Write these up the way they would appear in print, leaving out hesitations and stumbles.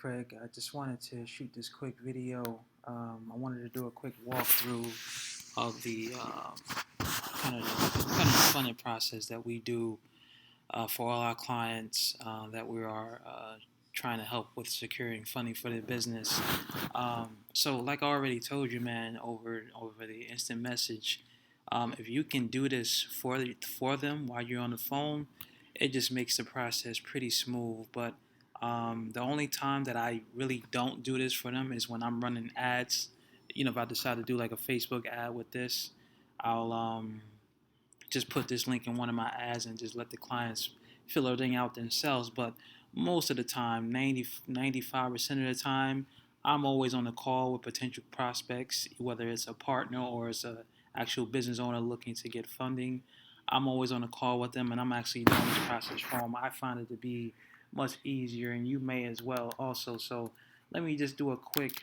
Craig. I just wanted to shoot this quick video. I wanted to do a quick walkthrough of the kind of funding process that we do for all our clients that we are trying to help with securing funding for their business. So, like I already told you, man, over the instant message, if you can do this for them while you're on the phone, it just makes the process pretty smooth. But the only time that I really don't do this for them is when I'm running ads. If I decide to do like a Facebook ad with this, I'll just put this link in one of my ads and just let the clients fill everything out themselves. But most of the time, 95% of the time, I'm always on the call with potential prospects, whether it's a partner or it's a actual business owner looking to get funding. I'm always on the call with them, and I'm actually doing this process for them. I find it to be much easier, and you may as well also. So let me just do a quick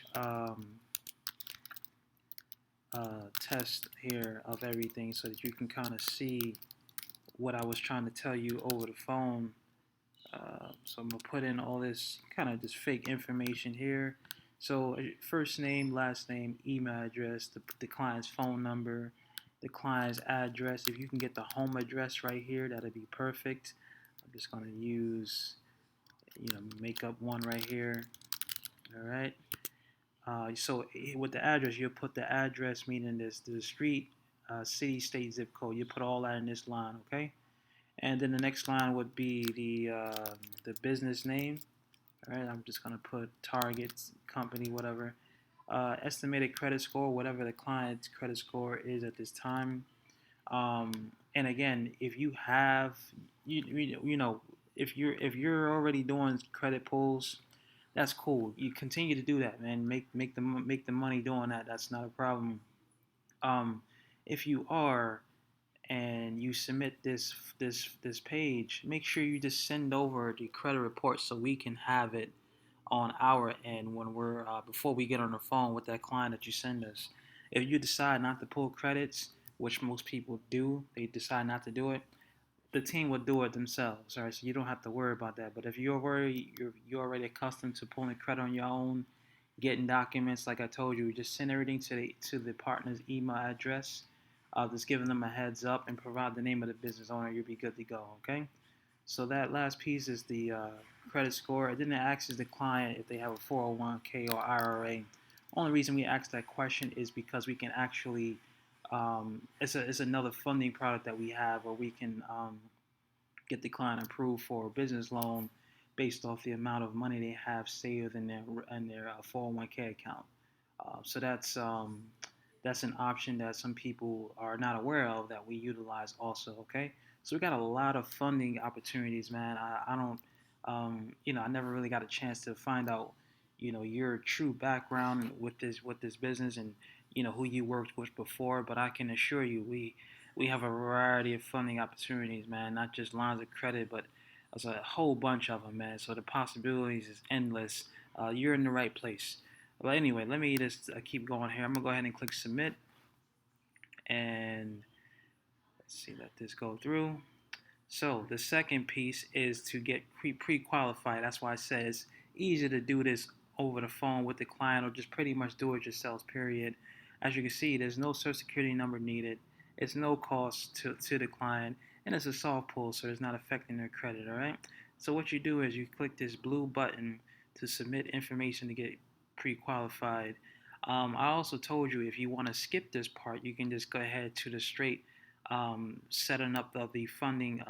test here of everything so that you can kind of see what I was trying to tell you over the phone. So I'm gonna put in all this kind of just fake information here. So first name, last name, email address, the client's phone number, the client's address. If you can get the home address right here, that'd be perfect. I'm just gonna use, make up one right here. All right. So with the address, you'll put the address, meaning the street, city, state, zip code. You put all that in this line, okay? And then the next line would be the business name. All right, I'm just gonna put Target company, whatever. Estimated credit score, whatever the client's credit score is at this time. And again, if you have, you know, if you're already doing credit pulls, that's cool. You continue to do that, man. Make the money doing that. That's not a problem. Um, if you are and you submit this page, make sure you just send over the credit report so we can have it on our end when we're before we get on the phone with that client that you send us. If you decide not to pull credits, which most people do, they decide not to do it. The team will do it themselves, all right? So you don't have to worry about that. But if you're already accustomed to pulling credit on your own, getting documents, like I told you, just send everything to the partner's email address. Just giving them a heads up and provide the name of the business owner. You'll be good to go. Okay. So that last piece is the credit score. It then asks the client if they have a 401k or IRA. Only reason we ask that question is because we can actually it's another funding product that we have where we can get the client approved for a business loan based off the amount of money they have saved in their 401k account. So that's an option that some people are not aware of that we utilize also. Okay, so we got a lot of funding opportunities, man. I don't, I never really got a chance to find out, your true background with this business and who you worked with before. But I can assure you, we have a variety of funding opportunities, man. Not just lines of credit, but there's a whole bunch of them, man. So the possibilities is endless. You're in the right place. But anyway, let me just keep going here. I'm gonna go ahead and click submit, and let's see, let this go through. So the second piece is to get pre-qualified. That's why I said it's easier to do this over the phone with the client or just pretty much do it yourselves, period. As you can see, there's no social security number needed. It's no cost to the client, and it's a soft pull, so it's not affecting their credit, all right? So what you do is you click this blue button to submit information to get pre-qualified. I also told you if you want to skip this part, you can just go ahead to the straight setting up of the funding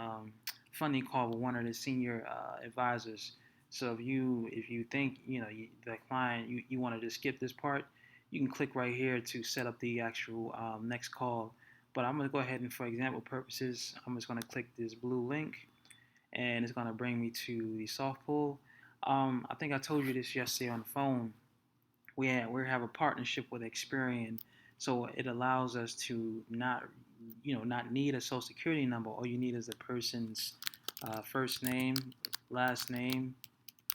call with one of the senior advisors. So if you think the client you want to just skip this part, you can click right here to set up the actual next call. But I'm going to go ahead and, for example purposes, I'm just going to click this blue link, and it's going to bring me to the soft pull. I think I told you this yesterday on the phone. We have a partnership with Experian, so it allows us to not need a social security number. All you need is the person's first name, last name.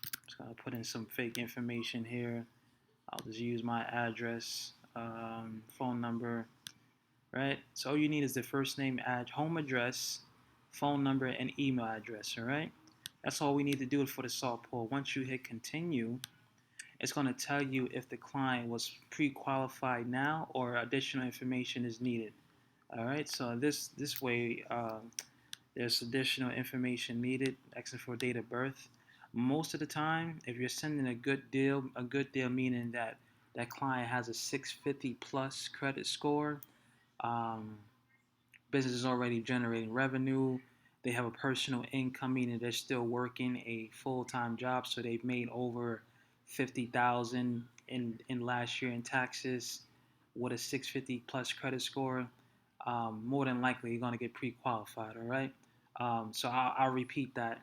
I'm just gonna put in some fake information here. I'll just use my address, phone number, right? So all you need is the first name, home address, phone number, and email address. All right. That's all we need to do for the soft pull. Once you hit continue, it's going to tell you if the client was pre-qualified now or additional information is needed. All right, so this way, there's additional information needed, asking for date of birth. Most of the time, if you're sending a good deal meaning that that client has a 650 plus credit score, um, business is already generating revenue. They have a personal income, meaning they're still working a full-time job, so they've made over 50,000 in last year in taxes with a 650 plus credit score. More than likely, you're going to get pre-qualified. All right. So I'll repeat that.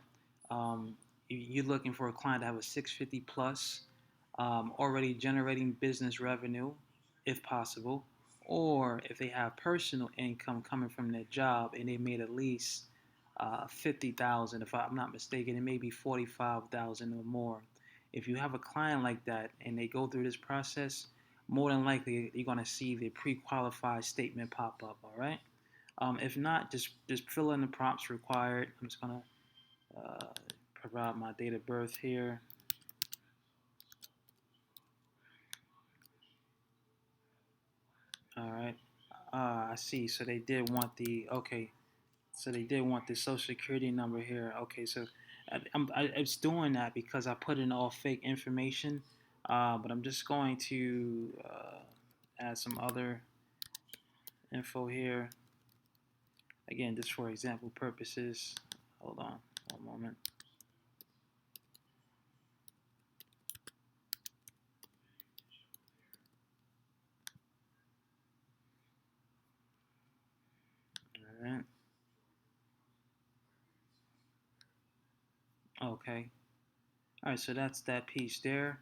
You're looking for a client to have a 650 plus, already generating business revenue, if possible, or if they have personal income coming from their job and they made at least 50,000, if I'm not mistaken, it may be 45,000 or more. If you have a client like that and they go through this process, more than likely you're going to see the pre-qualified statement pop up. All right. If not, just fill in the prompts required. I'm just going to provide my date of birth here. All right. I see. So they did want the okay. So they did want the social security number here. Okay. So it's doing that because I put in all fake information. But I'm just going to add some other info here. Again, just for example purposes. Hold on one moment. All right. Okay. All right. So that's that piece there.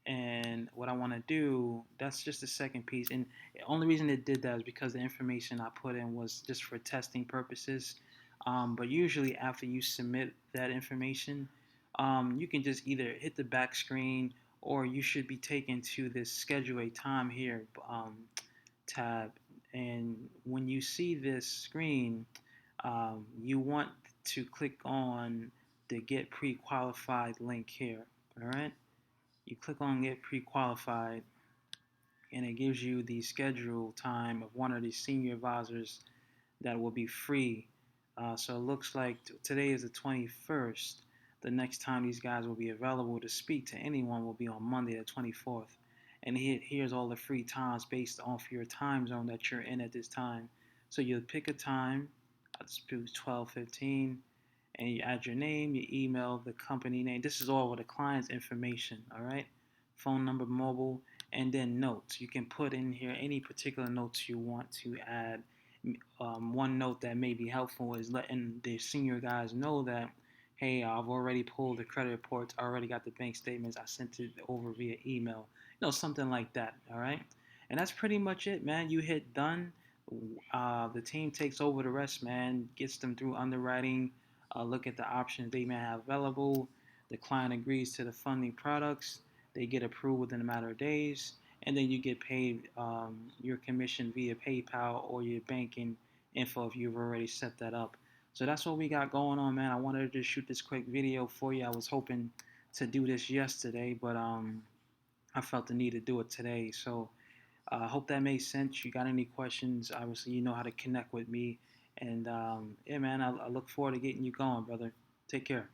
And what I want to do, that's just the second piece. And the only reason it did that is because the information I put in was just for testing purposes. But usually, after you submit that information, you can just either hit the back screen or you should be taken to this schedule a time here tab. And when you see this screen, you want to click on the get pre qualified link here. All right. You click on get pre-qualified and it gives you the schedule time of one of the senior advisors that will be free. So it looks like today is the 21st. The next time these guys will be available to speak to anyone will be on Monday the 24th. And here's all the free times based off your time zone that you're in at this time. So you'll pick a time. I'll just do 12:15, and you add your name, your email, the company name. This is all with the client's information, all right? Phone number, mobile, and then notes. You can put in here any particular notes you want to add. One note that may be helpful is letting the senior guys know that, hey, I've already pulled the credit reports, I already got the bank statements, I sent it over via email, something like that, all right? And that's pretty much it, man. You hit done. The team takes over the rest, man, gets them through underwriting, look at the options they may have available. The client agrees to the funding products. They get approved within a matter of days, and then you get paid your commission via PayPal or your banking info if you've already set that up. So that's what we got going on, man. I wanted to shoot this quick video for you. I was hoping to do this yesterday, but I felt the need to do it today. So I hope that makes sense. You got any questions? Obviously, you know how to connect with me. And yeah, man, I look forward to getting you going, brother. Take care.